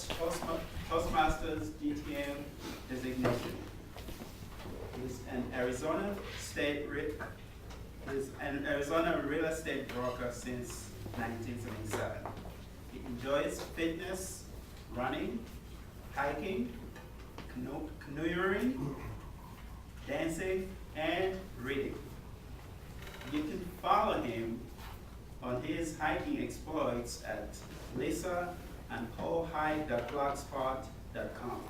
Toastmasters DTM designation. He's an Arizona real estate broker since 1977. He enjoys fitness, running, hiking, canoeing, dancing, and reading. You can follow him on his hiking exploits at lisaandpaulhike.blogspot.com.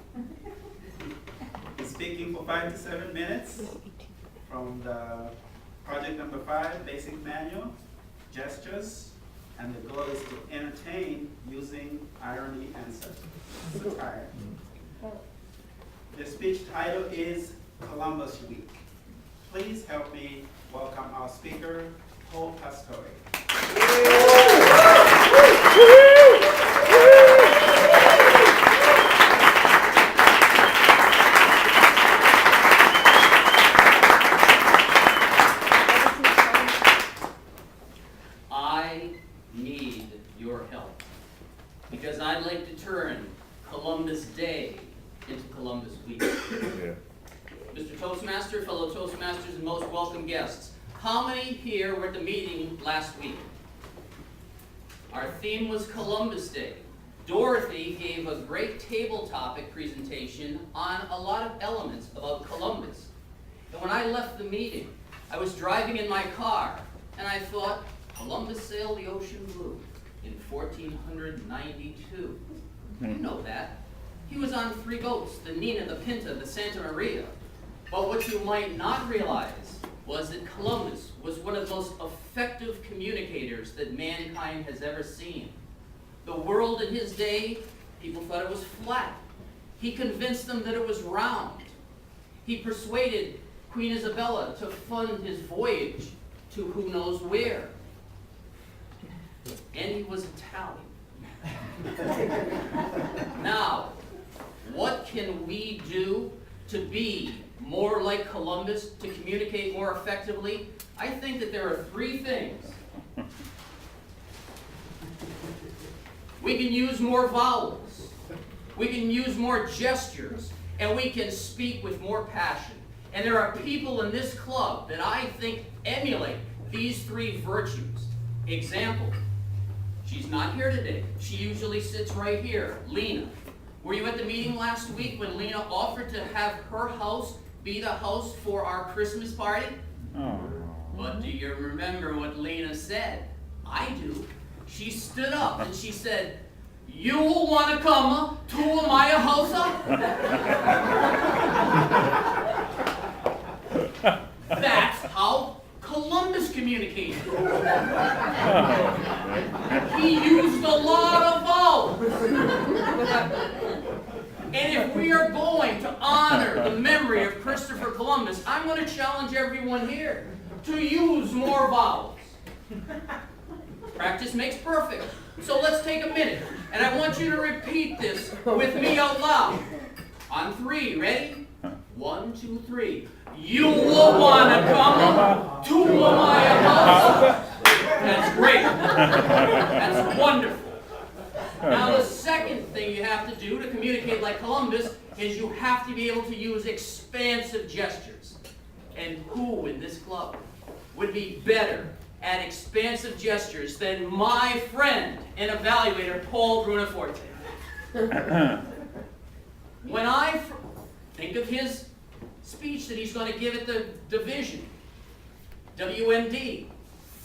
He's speaking for 5 to 7 minutes from the project number 5, Basic Manual, Gestures, and the goal is to entertain using irony and satire. The speech title is Columbus Week. Please help me welcome our speaker, Paul Pastore. I need your help because I'd like to turn Columbus Day into Columbus Week. Yeah. Mr. Toastmaster, fellow Toastmasters, and most welcome guests, how many here were at the meeting last week? Our theme was Columbus Day. Dorothy gave a great table topic presentation on a lot of elements about Columbus. And when I left the meeting, I was driving in my car, and I thought, Columbus sailed the ocean blue in 1492. I didn't know that. He was on 3 boats, the Nina, the Pinta, the Santa Maria. But what you might not realize was that Columbus was one of the most effective communicators that mankind has ever seen. The world in his day, people thought it was flat. He convinced them that it was round. He persuaded Queen Isabella to fund his voyage to who knows where. And he was Italian. Now, what can we do to be more like Columbus, to communicate more effectively? I think that there are 3 things. We can use more vowels, we can use more gestures, and we can speak with more passion. And there are people in this club that I think emulate these 3 virtues. Example, she's not here today. She usually sits right here, Lena. Were you at the meeting last week when Lena offered to have her house be the house for our Christmas party? Oh. But do you remember what Lena said? I do. She stood up and she said, "You want to come to my house?" That's how Columbus communicated. He used a lot of vowels. And if we are going to honor the memory of Christopher Columbus, I'm going to challenge everyone here to use more vowels. Practice makes perfect. So let's take a minute, and I want you to repeat this with me out loud. On 3, ready? 1, 2, 3. You will want to come to my house. That's great. That's wonderful. Now the second thing you have to do to communicate like Columbus is you have to be able to use expansive gestures. And who in this club would be better at expansive gestures than my friend and evaluator, Paul Brunaforte? When I think of his speech that he's going to give at the division, WMD,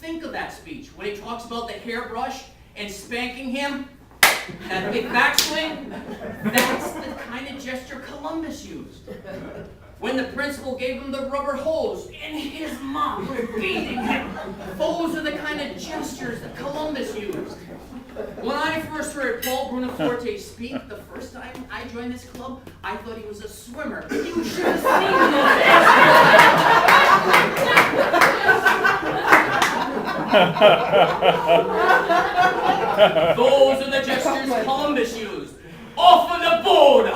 think of that speech when he talks about the hairbrush and spanking him, that big backswing. That's the kind of gesture Columbus used. When the principal gave him the rubber hose and his mom were beating him, those are the kind of gestures that Columbus used. When I first heard Paul Brunaforte speak the first time I joined this club, I thought he was a swimmer. You should have seen those. Those are the gestures Columbus used. Off of the boat!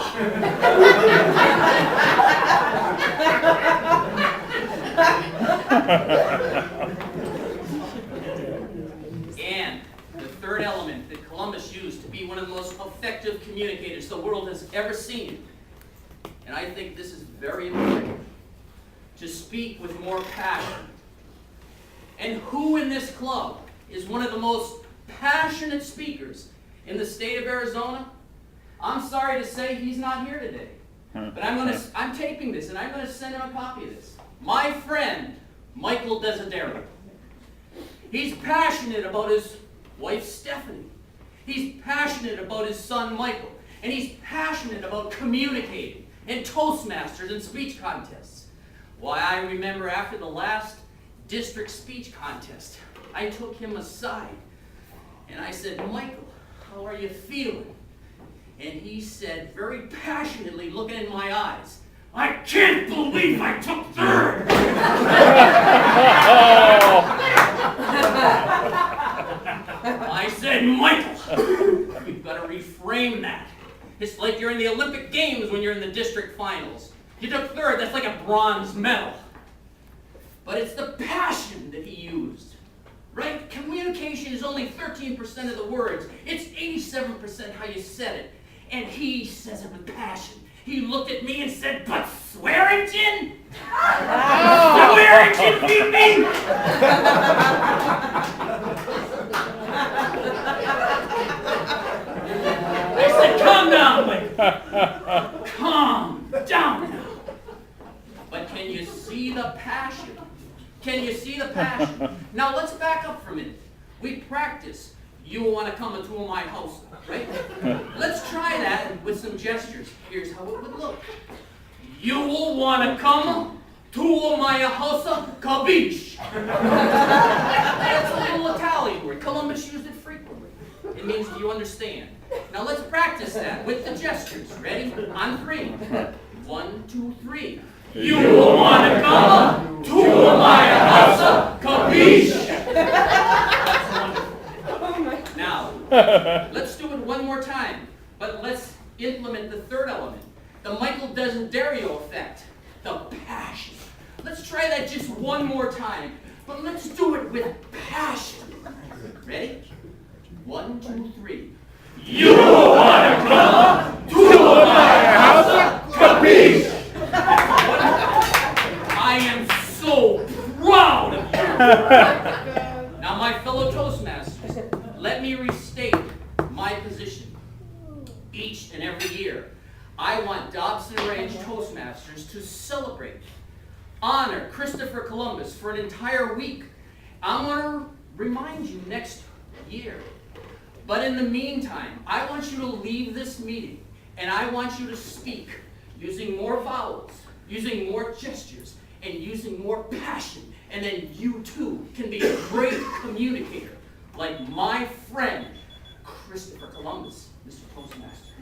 And the third element that Columbus used to be one of the most most effective communicators the world has ever seen. And I think this is very important, to speak with more passion. And who in this club is one of the most passionate speakers in the state of Arizona? I'm sorry to say he's not here today. But I'm taping this and I'm going to send him a copy of this. My friend, Michael Desiderio. He's passionate about his wife, Stephanie. He's passionate about his son, Michael. And he's passionate about communicating and Toastmasters and speech contests. Why, I remember after the last district speech contest, I took him aside and I said, Michael, how are you feeling? And he said very passionately, looking in my eyes, I can't believe I took third! I said, Michael, you've got to reframe that. It's like you're in the Olympic Games when you're in the district finals. You took third, that's like a bronze medal. But it's the passion that he used, right? Communication is only 13% of the words. It's 87% how you said it. And he says it with passion. He looked at me and said, but Swearingen? Swearingen beat me? I said, calm down, Mike. Calm down now. But can you see the passion? Can you see the passion? Now let's back up for a minute. We practice. You will want to come into my house, right? Let's try that with some gestures. Here's how it would look. You will want to come to my house, capiche. That's a little Italian word. Columbus used it frequently. It means do you understand? Now let's practice that with the gestures. Ready? On three. 1, 2, 3. You will want to come to my house, capiche. That's wonderful. Now, let's do it one more time, but let's implement the third element, the Michael Desiderio effect, the passion. Let's try that just one more time, but let's do it with passion. Ready? 1, 2, 3. You want to come to my house, capiche? I am so proud of you. Now, my fellow Toastmasters, let me restate my position. Each and every year, I want Dobson Ranch Toastmasters to celebrate, honor Christopher Columbus for an entire week. I'm going to remind you next year. But in the meantime, I want you to leave this meeting, and I want you to speak using more vowels, using more gestures, and using more passion. And then you too can be a great communicator, like my friend, Christopher Columbus, Mr. Toastmaster.